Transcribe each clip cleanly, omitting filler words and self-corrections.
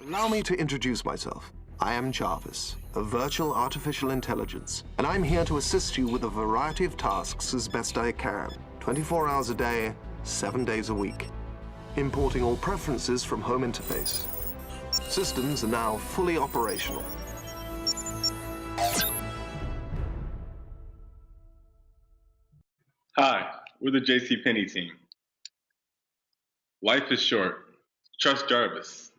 Allow me to introduce myself. I am Jarvis, a virtual artificial intelligence, and I'm here to assist you with a variety of tasks as best I can, 24 hours a day, 7 days a week. Importing all preferences from home interface. Systems are now fully operational. Hi, we're the JCPenney team. Life is short. Trust Jarvis.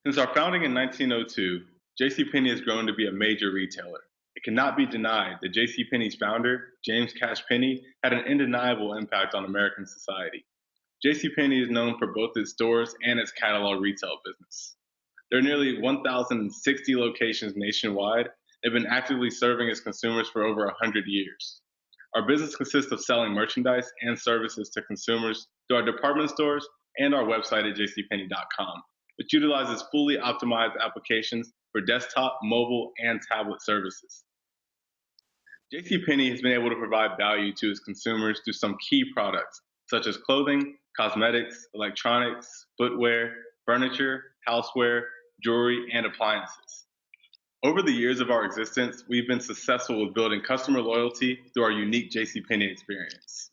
Since our founding in 1902, JCPenney has grown to be a major retailer. It cannot be denied that JCPenney's founder, James Cash Penney, had an undeniable impact on American society. JCPenney is known for both its stores and its catalog retail business. There are nearly 1,060 locations nationwide. They've been actively serving its consumers for over 100 years. Our business consists of selling merchandise and services to consumers through our department stores and our website at jcpenney.com, which utilizes fully optimized applications for desktop, mobile, and tablet services. JCPenney has been able to provide value to its consumers through some key products, such as clothing, cosmetics, electronics, footwear, furniture, houseware, jewelry, and appliances. Over the years of our existence, we've been successful with building customer loyalty through our unique JCPenney experience.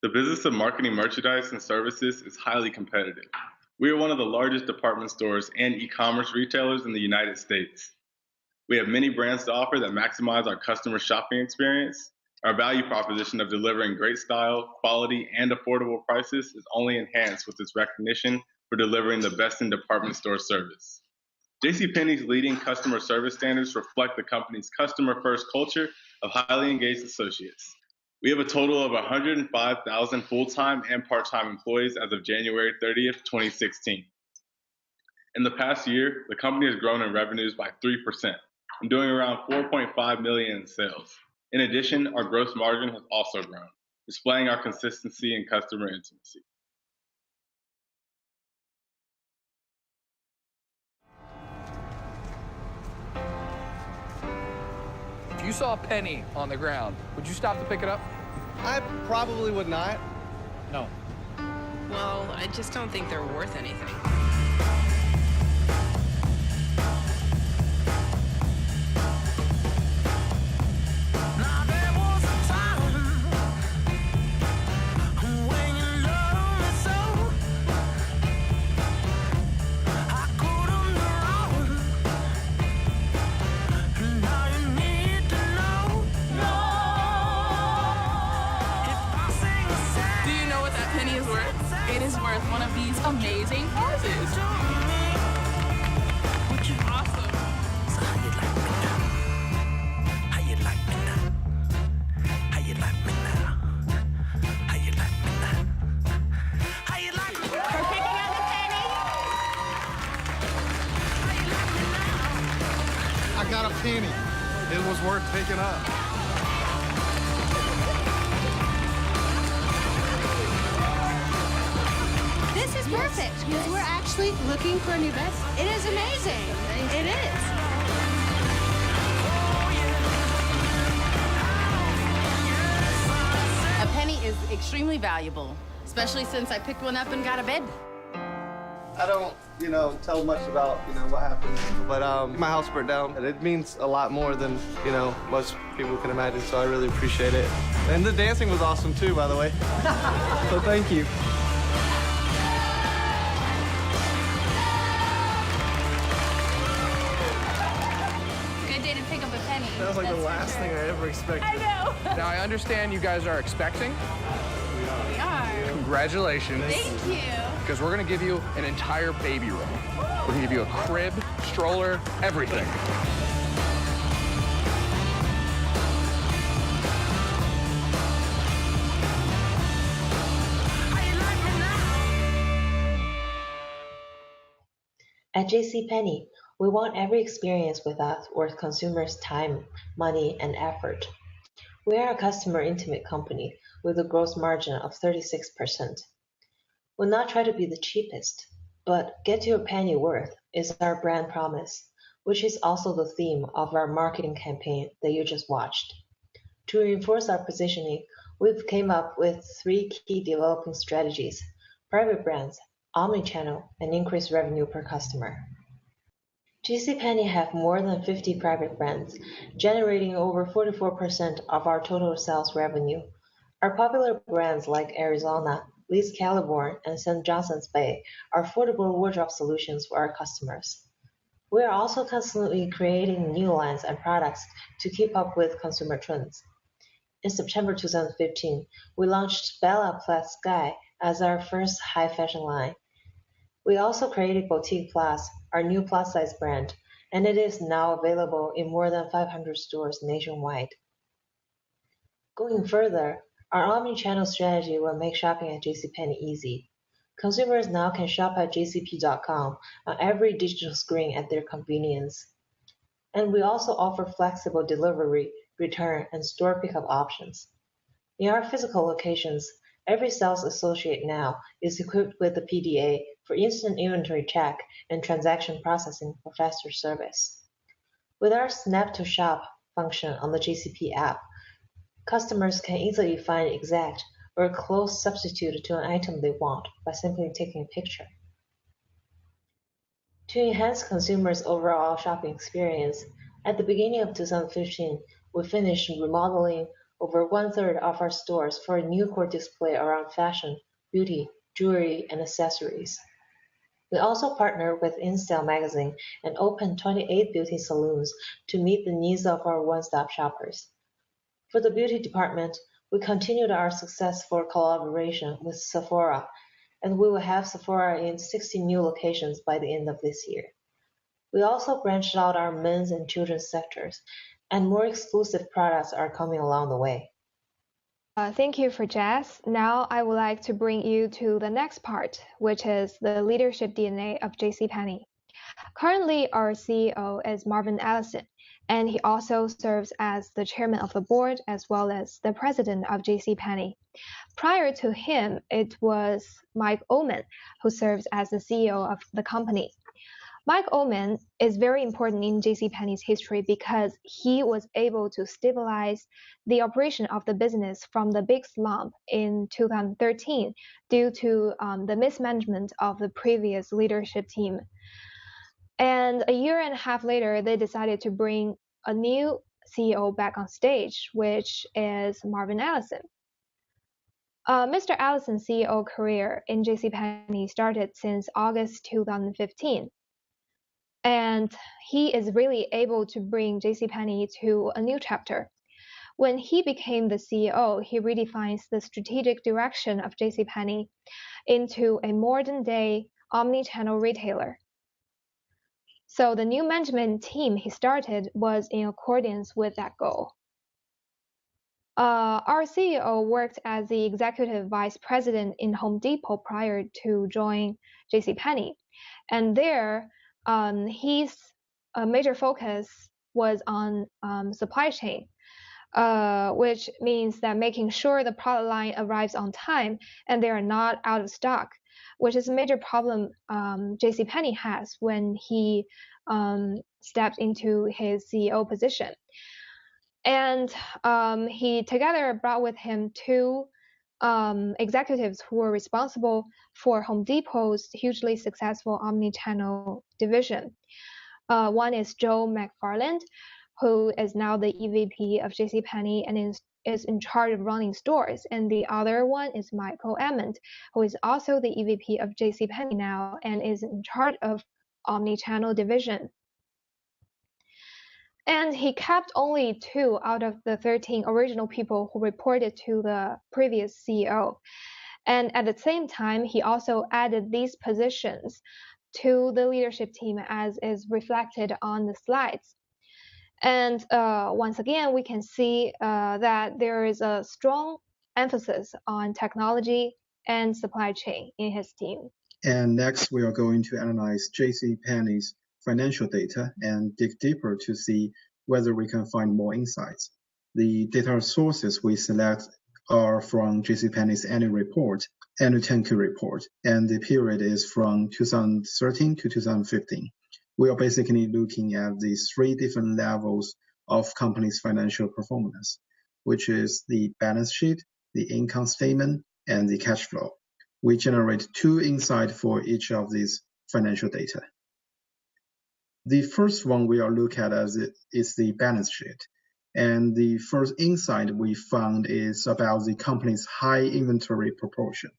The business of marketing merchandise and services is highly competitive. We are one of the largest department stores and e-commerce retailers in the United States. We have many brands to offer that maximize our customer shopping experience. Our value proposition of delivering great style, quality, and affordable prices is only enhanced with its recognition for delivering the best in department store service. JCPenney's leading customer service standards reflect the company's customer-first culture of highly engaged associates. We have a total of 105,000 full-time and part-time employees as of January 30th, 2016. In the past year, the company has grown in revenues by 3% and doing around $4.5 million in sales. In addition, our gross margin has also grown, displaying our consistency and customer intimacy. If you saw a penny on the ground, would you stop to pick it up? I probably would not. No. Well, I just don't think they're worth anything. It is worth one of these amazing houses. Awesome. So how you like me now? How you like me now? How you like me now? How you like me now? How you like me now? For picking up the penny. How you like me now? I got a penny. It was worth picking up. This is perfect because we're actually looking for a new bed. It is amazing. It is. A penny is extremely valuable, especially since I picked one up and got a bed. I don't, tell much about, what happened. But my house burnt down, and it means a lot more than, most people can imagine, so I really appreciate it. And the dancing was awesome, too, by the way. So thank you. Good day to pick up a penny. That was like the last thing I ever expected. I know. Now, I understand you guys are expecting. We are. Congratulations. Thank you. Because we're going to give you an entire baby room. We're going to give you a crib, stroller, everything. At JCPenney, we want every experience with us worth consumers' time, money, and effort. We are a customer intimate company with a gross margin of 36%. We'll not try to be the cheapest, but get your penny worth is our brand promise, which is also the theme of our marketing campaign that you just watched. To reinforce our positioning, we've came up with 3 key developing strategies: private brands, omnichannel, and increase revenue per customer. JCPenney have more than 50 private brands, generating over 44% of our total sales revenue. Our popular brands like Arizona, Lee's Caliborn, and St. Johnson's Bay are affordable wardrobe solutions for our customers. We are also constantly creating new lines and products to keep up with consumer trends. In September 2015, we launched Bella Plus Sky as our first high fashion line. We also created Boutique Plus, our new plus-size brand, and it is now available in more than 500 stores nationwide. Going further, our omni-channel strategy will make shopping at JCPenney easy. Consumers now can shop at jcp.com on every digital screen at their convenience. And we also offer flexible delivery, return, and store pickup options. In our physical locations, every sales associate now is equipped with a PDA for instant inventory check and transaction processing for faster service. With our Snap to Shop function on the JCP app, customers can easily find exact or a close substitute to an item they want by simply taking a picture. To enhance consumers' overall shopping experience, at the beginning of 2015, we finished remodeling over one-third of our stores for a new core display around fashion, beauty, jewelry, and accessories. We also partnered with InStyle magazine and opened 28 beauty salons to meet the needs of our one-stop shoppers. For the beauty department, we continued our successful collaboration with Sephora, and we will have Sephora in 60 new locations by the end of this year. We also branched out our men's and children's sectors, and more exclusive products are coming along the way. Thank you for Jess. Now I would like to bring you to the next part, which is the leadership DNA of JCPenney. Currently, our CEO is Marvin Ellison, and he also serves as the chairman of the board as well as the president of JCPenney. Prior to him, it was Mike Ullman, who serves as the CEO of the company. Mike Ullman is very important in JCPenney's history because he was able to stabilize the operation of the business from the big slump in 2013 due to the mismanagement of the previous leadership team. And a year and a half later, they decided to bring a new CEO back on stage, which is Marvin Ellison. Mr. Ellison's CEO career in JCPenney started since August 2015. And he is really able to bring JCPenney to a new chapter. When he became the CEO, he redefines the strategic direction of JCPenney into a modern-day omni-channel retailer. So the new management team he started was in accordance with that goal. Our CEO worked as the executive vice president in Home Depot prior to joining JCPenney, and there his major focus was on supply chain, which means that making sure the product line arrives on time and they are not out of stock, which is a major problem JCPenney has when he stepped into his CEO position. And he together brought with him two executives who were responsible for Home Depot's hugely successful omni-channel division. One is Joe McFarland, who is now the EVP of JCPenney and is in charge of running stores. And the other one is Michael Emmond, who is also the EVP of JCPenney now and is in charge of omni-channel division. And he kept only 2 out of the 13 original people who reported to the previous CEO. And at the same time, he also added these positions to the leadership team as is reflected on the slides. And once again, we can see that there is a strong emphasis on technology and supply chain in his team. And next, we are going to analyze JCPenney's financial data and dig deeper to see whether we can find more insights. The data sources we select are from JCPenney's annual report, annual 10Q report, and the period is from 2013 to 2015. We are basically looking at these 3 different levels of company's financial performance, which is the balance sheet, the income statement, and the cash flow. we generate two insights for each of these financial data. The first one we are looking at is the balance sheet. And the first insight we found is about the company's high inventory proportion.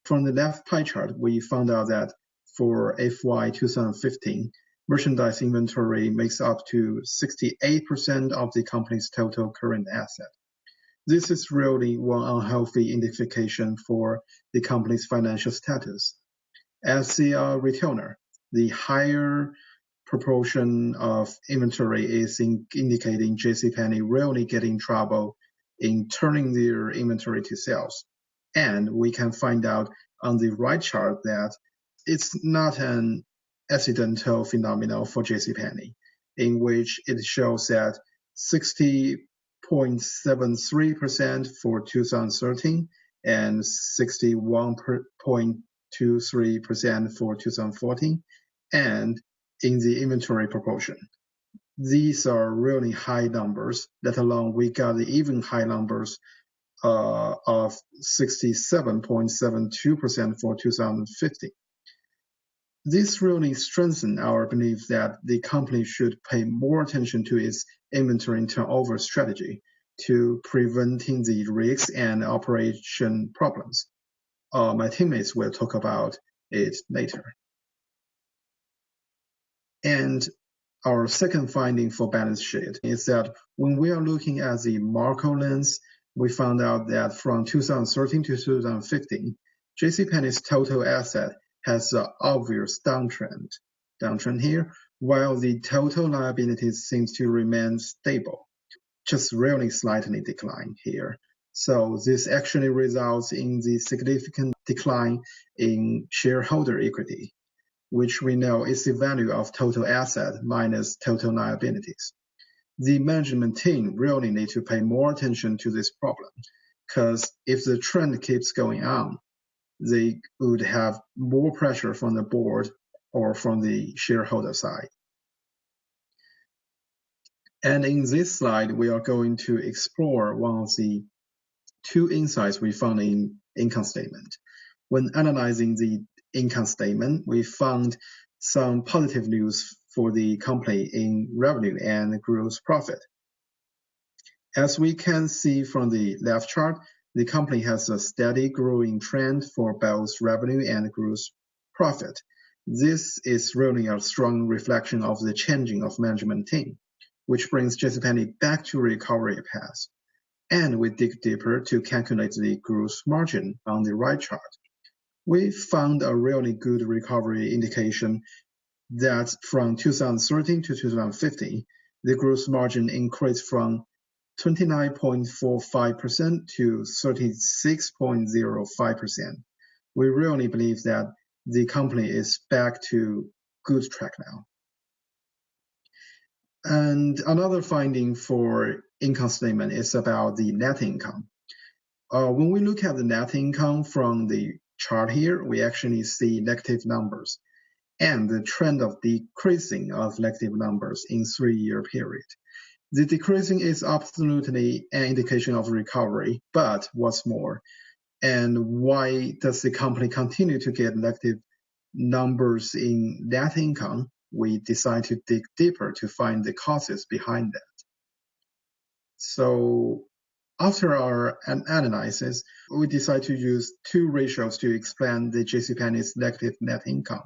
From the left pie chart, we found out that for FY 2015, merchandise inventory makes up to 68% of the company's total current asset. This is really one unhealthy indication for the company's financial status. As a retailer, the higher proportion of inventory is indicating JCPenney really getting trouble in turning their inventory to sales. And we can find out on the right chart that it's not an accidental phenomenon for JCPenney, in which it shows that 60.73% for 2013 and 61.23% for 2014, and in the inventory proportion. These are really high numbers, let alone we got even high numbers of 67.72% for 2015. This really strengthens our belief that the company should pay more attention to its inventory turnover strategy to preventing the risks and operation problems. My teammates will talk about it later. And our second finding for balance sheet is that when we are looking at the macro lens, we found out that from 2013 to 2015, JCPenney's total asset has an obvious downtrend here, while the total liabilities seems to remain stable, just really slightly decline here. So this actually results in the significant decline in shareholder equity, which we know is the value of total asset minus total liabilities. The management team really need to pay more attention to this problem, because if the trend keeps going on, they would have more pressure from the board or from the shareholder side. And in this slide, we are going to explore one of the two insights we found in income statement. When analyzing the income statement, we found some positive news for the company in revenue and gross profit. As we can see from the left chart, the company has a steady growing trend for both revenue and gross profit. This is really a strong reflection of the changing of management team, which brings JCPenney back to recovery path. And we dig deeper to calculate the gross margin on the right chart. We found a really good recovery indication that from 2013 to 2015, the gross margin increased from 29.45% to 36.05%. We really believe that the company is back to good track now. And another finding for income statement is about the net income. When we look at the net income from the chart here, we actually see negative numbers and the trend of decreasing of negative numbers in 3-year period. The decreasing is absolutely an indication of recovery, but what's more, and why does the company continue to get negative numbers in net income? We decide to dig deeper to find the causes behind that. So after our analysis, we decide to use two ratios to explain the JCPenney's negative net income.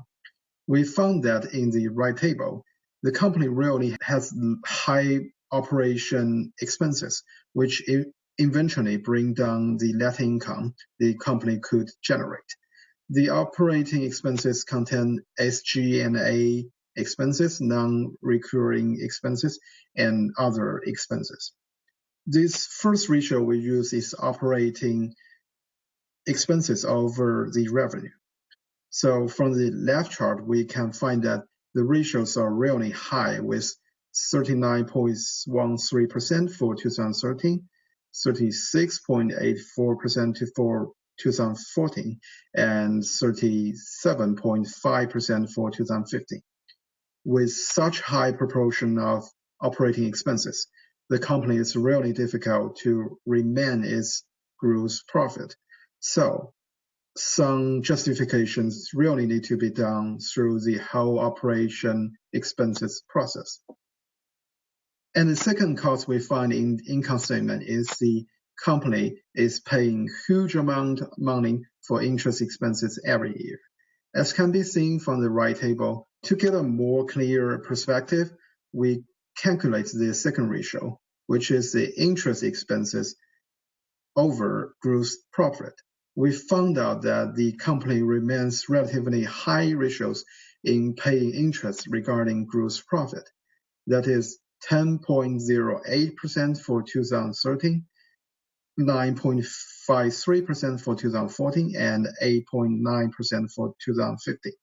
We found that in the right table, the company really has high operation expenses, which eventually bring down the net income the company could generate. The operating expenses contain SG&A expenses, non-recurring expenses, and other expenses. This first ratio we use is operating expenses over the revenue. So from the left chart, we can find that the ratios are really high with 39.13% for 2013, 36.84% for 2014, and 37.5% for 2015. With such high proportion of operating expenses, the company is really difficult to remain its gross profit. So some justifications really need to be done through the whole operation expenses process. And the second cost we find in income statement is the company is paying huge amount of money for interest expenses every year. As can be seen from the right table, to get a more clear perspective, we calculate the second ratio, which is the interest expenses over gross profit. We found out that the company remains relatively high ratios in paying interest regarding gross profit. That is 10.08% for 2013, 9.53% for 2014, and 8.9% for 2015.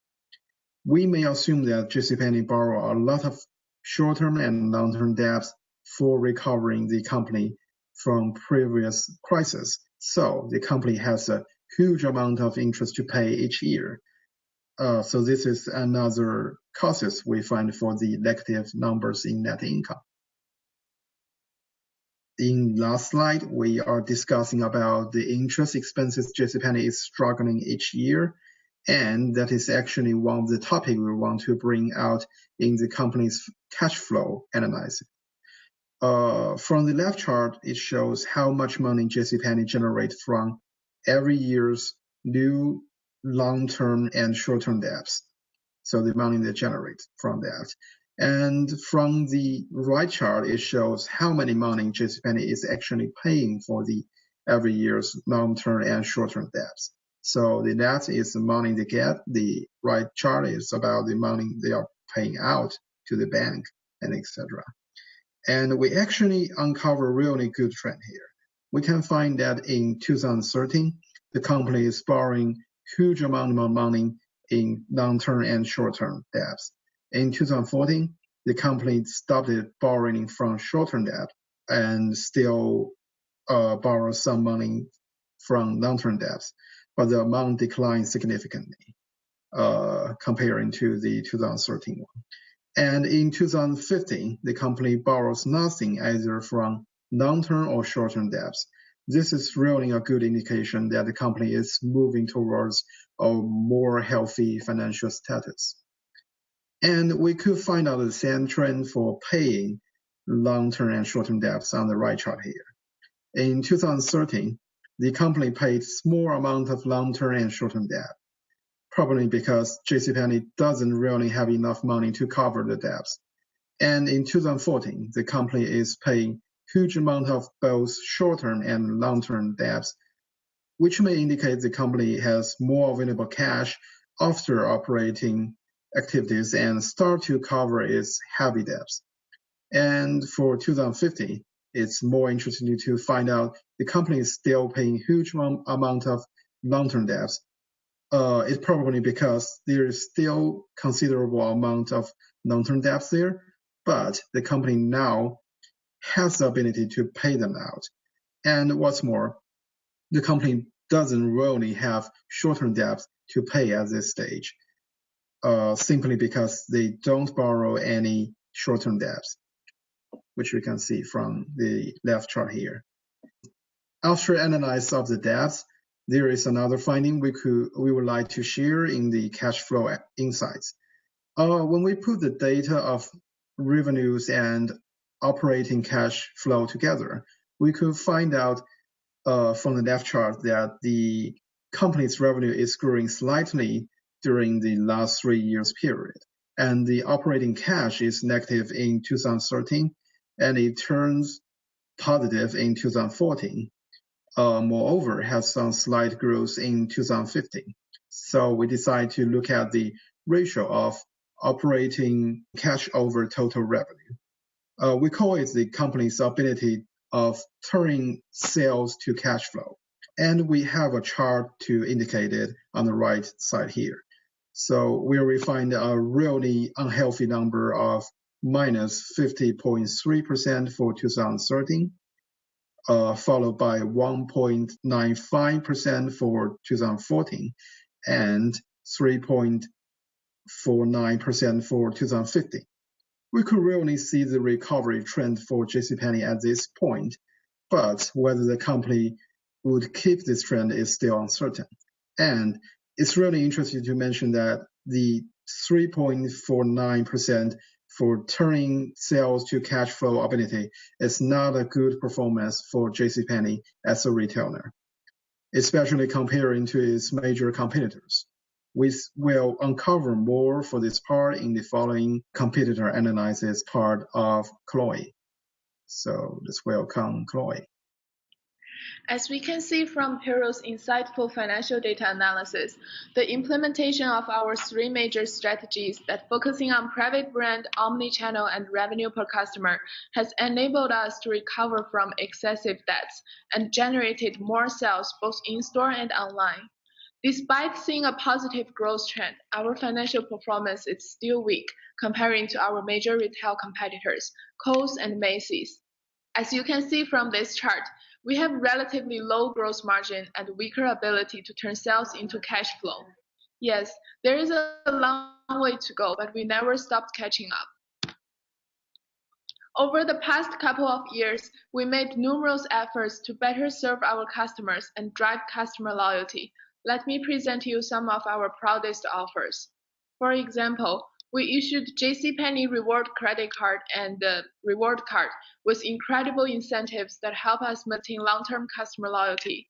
We may assume that JCPenney borrowed a lot of short-term and long-term debts for recovering the company from previous crises. So the company has a huge amount of interest to pay each year. So this is another causes we find for the negative numbers in net income. In last slide, we are discussing about the interest expenses JCPenney is struggling each year, and that is actually one of the topics we want to bring out in the company's cash flow analysis. From the left chart, it shows how much money JCPenney generates from every year's new long-term and short-term debts. So the money they generate from that. And from the right chart, it shows how many money JCPenney is actually paying for the every year's long-term and short-term debts. So the net is the money they get. The right chart is about the money they are paying out to the bank and etc. And we actually uncover a really good trend here. We can find that in 2013, the company is borrowing huge amount of money in long-term and short-term debts. In 2014, the company stopped borrowing from short-term debt and still borrows some money from long-term debts, but the amount declined significantly comparing to the 2013 one. And in 2015, the company borrows nothing either from long-term or short-term debts. This is really a good indication that the company is moving towards a more healthy financial status. And we could find out the same trend for paying long-term and short-term debts on the right chart here. In 2013, the company paid small amount of long-term and short-term debt, probably because JCPenney doesn't really have enough money to cover the debts. And in 2014, the company is paying huge amount of both short-term and long-term debts, which may indicate the company has more available cash after operating activities and start to cover its heavy debts. And for 2015, it's more interesting to find out the company is still paying huge amount of long-term debts. It's probably because there is still considerable amount of long-term debts there, but the company now has the ability to pay them out. And what's more, the company doesn't really have short-term debts to pay at this stage, simply because they don't borrow any short-term debts, which we can see from the left chart here. After analysis of the debts, there is another finding we would like to share in the cash flow insights. When we put the data of revenues and operating cash flow together, we could find out from the left chart that the company's revenue is growing slightly during the last 3 years period, and the operating cash is negative in 2013, and it turns positive in 2014. Moreover, has some slight growth in 2015. So we decide to look at the ratio of operating cash over total revenue. We call it the company's ability of turning sales to cash flow. And we have a chart to indicate it on the right side here. So where we find a really unhealthy number of minus 50.3% for 2013, followed by 1.95% for 2014, and 3.49% for 2015. We could really see the recovery trend for JCPenney at this point, but whether the company would keep this trend is still uncertain. And it's really interesting to mention that the 3.49% for turning sales to cash flow ability is not a good performance for JCPenney as a retailer, especially comparing to its major competitors. We will uncover more for this part in the following competitor analysis part of Chloe. So let's welcome Chloe. As we can see from Piero's insightful financial data analysis, the implementation of our three major strategies that focusing on private brand, omni-channel, and revenue per customer has enabled us to recover from excessive debts and generated more sales both in-store and online. Despite seeing a positive growth trend, our financial performance is still weak comparing to our major retail competitors, Kohl's and Macy's. As you can see from this chart, we have relatively low gross margin and weaker ability to turn sales into cash flow. Yes, there is a long way to go, but we never stopped catching up. Over the past couple of years, we made numerous efforts to better serve our customers and drive customer loyalty. Let me present you some of our proudest offers. For example, we issued JCPenney Reward Credit Card and the Reward Card with incredible incentives that help us maintain long-term customer loyalty.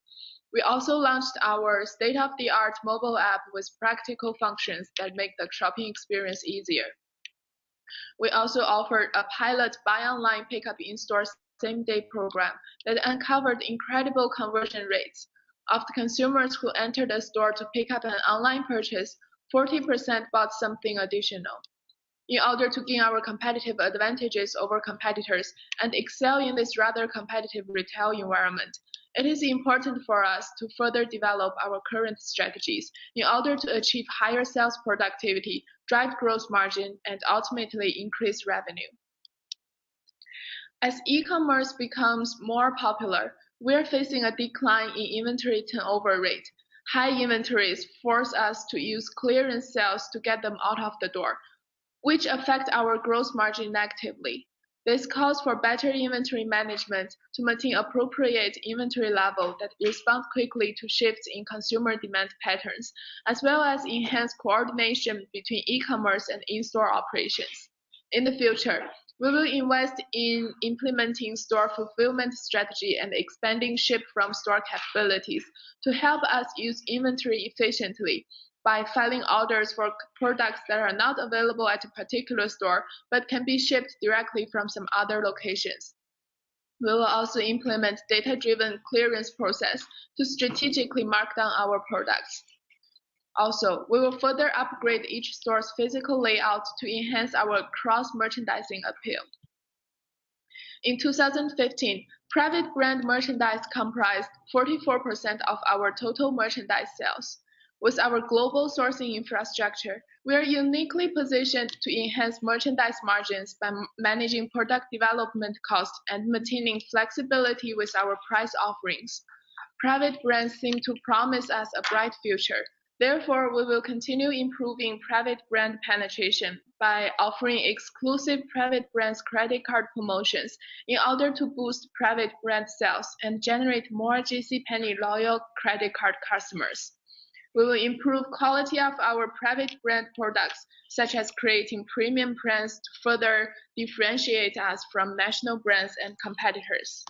We also launched our state-of-the-art mobile app with practical functions that make the shopping experience easier. We also offered a pilot buy online pickup in-store same-day program that uncovered incredible conversion rates. Of the consumers who entered the store to pick up an online purchase, 40% bought something additional. In order to gain our competitive advantages over competitors and excel in this rather competitive retail environment, it is important for us to further develop our current strategies in order to achieve higher sales productivity, drive gross margin, and ultimately increase revenue. As e-commerce becomes more popular, we are facing a decline in inventory turnover rate. High inventories force us to use clearance sales to get them out of the door, which affect our gross margin negatively. This calls for better inventory management to maintain appropriate inventory level that respond quickly to shifts in consumer demand patterns, as well as enhance coordination between e-commerce and in-store operations. In the future, we will invest in implementing store fulfillment strategy and expanding ship-from-store capabilities to help us use inventory efficiently by filing orders for products that are not available at a particular store but can be shipped directly from some other locations. We will also implement data-driven clearance process to strategically mark down our products. Also, we will further upgrade each store's physical layout to enhance our cross-merchandising appeal. In 2015, private brand merchandise comprised 44% of our total merchandise sales. With our global sourcing infrastructure, we are uniquely positioned to enhance merchandise margins by managing product development costs and maintaining flexibility with our price offerings. Private brands seem to promise us a bright future. Therefore, we will continue improving private brand penetration by offering exclusive private brands credit card promotions in order to boost private brand sales and generate more JCPenney loyal credit card customers. We will improve quality of our private brand products, such as creating premium brands to further differentiate us from national brands and competitors.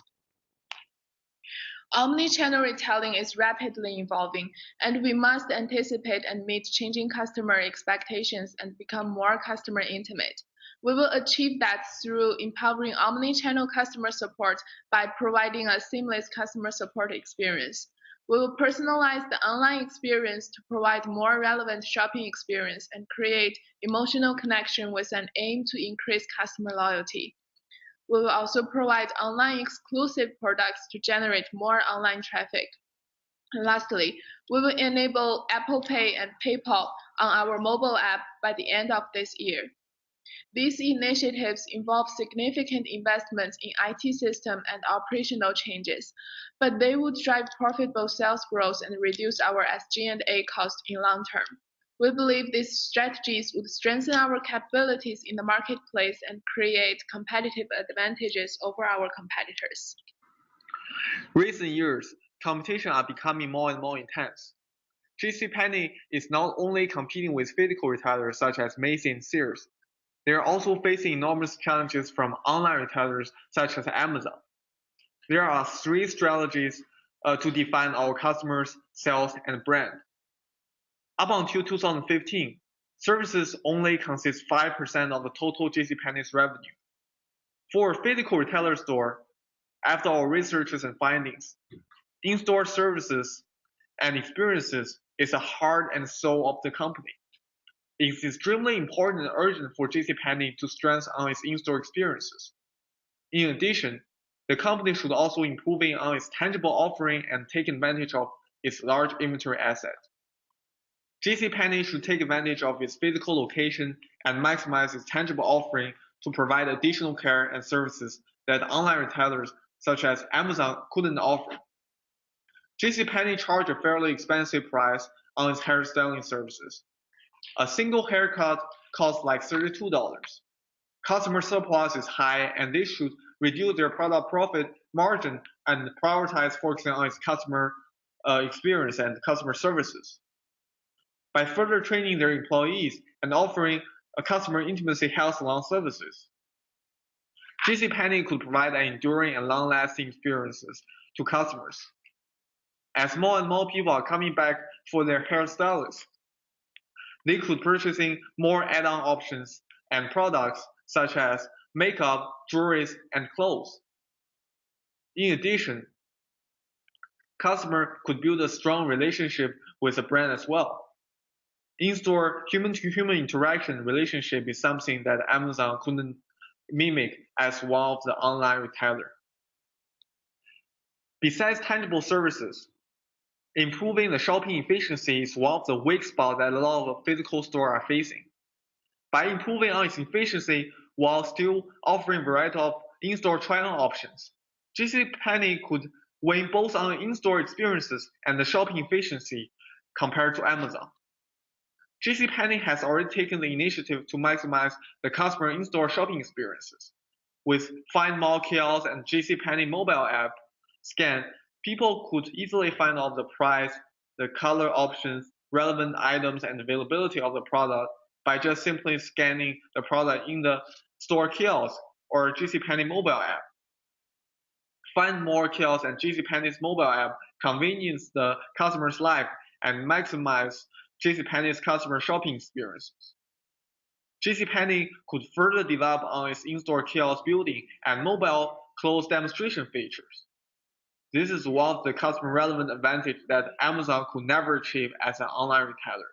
Omnichannel retailing is rapidly evolving, and we must anticipate and meet changing customer expectations and become more customer intimate. We will achieve that through empowering omnichannel customer support by providing a seamless customer support experience. We will personalize the online experience to provide more relevant shopping experience and create emotional connection with an aim to increase customer loyalty. We will also provide online exclusive products to generate more online traffic. And lastly, we will enable Apple Pay and PayPal on our mobile app by the end of this year. These initiatives involve significant investments in IT system and operational changes, but they would drive profitable sales growth and reduce our SG&A cost in long term. We believe these strategies would strengthen our capabilities in the marketplace and create competitive advantages over our competitors. Recent years, competition are becoming more and more intense. JCPenney is not only competing with physical retailers such as Macy's and Sears, they are also facing enormous challenges from online retailers such as Amazon. There are three strategies to define our customers, sales, and brand. Up until 2015, services only consist 5% of the total JCPenney's revenue. For a physical retailer store, after our researches and findings, in-store services and experiences is the heart and soul of the company. It is extremely important and urgent for JCPenney to strengthen on its in-store experiences. In addition, the company should also improve on its tangible offering and take advantage of its large inventory asset. JCPenney should take advantage of its physical location and maximize its tangible offering to provide additional care and services that online retailers such as Amazon couldn't offer. JCPenney charges a fairly expensive price on its hairstyling services. A single haircut costs like $32. Customer surplus is high, and they should reduce their product profit margin and prioritize focusing on its customer experience and customer services. By further training their employees and offering a customer intimacy hair salon services, JCPenney could provide an enduring and long-lasting experiences to customers. As more and more people are coming back for their hairstylists, they could purchasing more add-on options and products such as makeup, jewelry, and clothes. In addition, customer could build a strong relationship with the brand as well. In-store human-to-human interaction relationship is something that Amazon couldn't mimic as one of the online retailer. Besides tangible services, improving the shopping efficiency is one of the weak spots that a lot of physical stores are facing. By improving on its efficiency while still offering a variety of in-store try-on options, JCPenney could win both on in-store experiences and the shopping efficiency compared to Amazon. JCPenney has already taken the initiative to maximize the customer in-store shopping experiences. With Find Mall kiosks and JCPenney mobile app scan, people could easily find out the price, the color options, relevant items, and availability of the product by just simply scanning the product in the store kiosk or JCPenney mobile app. Find More kiosks and JCPenney's mobile app convenience the customer's life and maximize JCPenney's customer shopping experiences. JCPenney could further develop on its in-store kiosk building and mobile clothes demonstration features. This is one of the customer relevant advantages that Amazon could never achieve as an online retailer.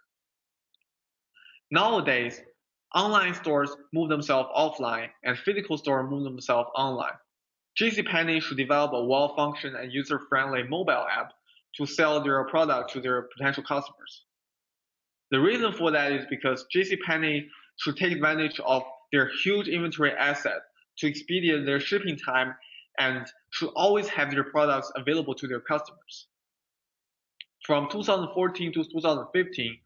Nowadays, online stores move themselves offline and physical stores move themselves online. JCPenney should develop a well-functioning and user-friendly mobile app to sell their product to their potential customers. The reason for that is because JCPenney should take advantage of their huge inventory asset to expedite their shipping time and should always have their products available to their customers. From 2014 to 2015,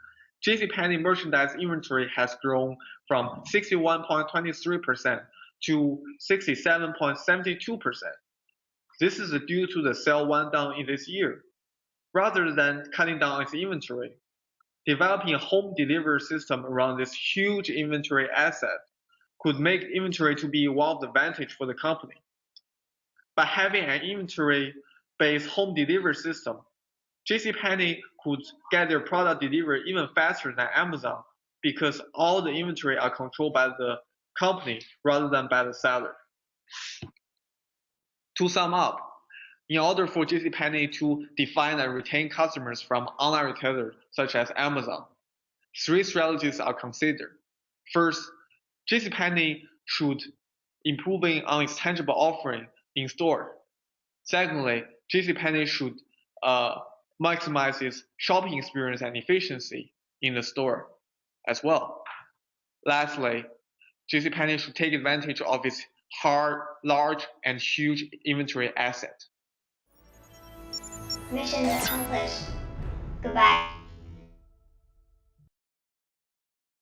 JCPenney merchandise inventory has grown from 61.23% to 67.72%. This is due to the sale wound down in this year. Rather than cutting down its inventory, developing a home delivery system around this huge inventory asset could make inventory to be one of the advantage for the company. By having an inventory-based home delivery system, JCPenney could get their product delivered even faster than Amazon because all the inventory are controlled by the company rather than by the seller. To sum up, in order for JCPenney to define and retain customers from online retailers such as Amazon, three strategies are considered. First, JCPenney should improve on its tangible offering in store. Secondly, JCPenney should maximize its shopping experience and efficiency in the store as well. Lastly, JCPenney should take advantage of its large and huge inventory asset. Mission accomplished. Goodbye.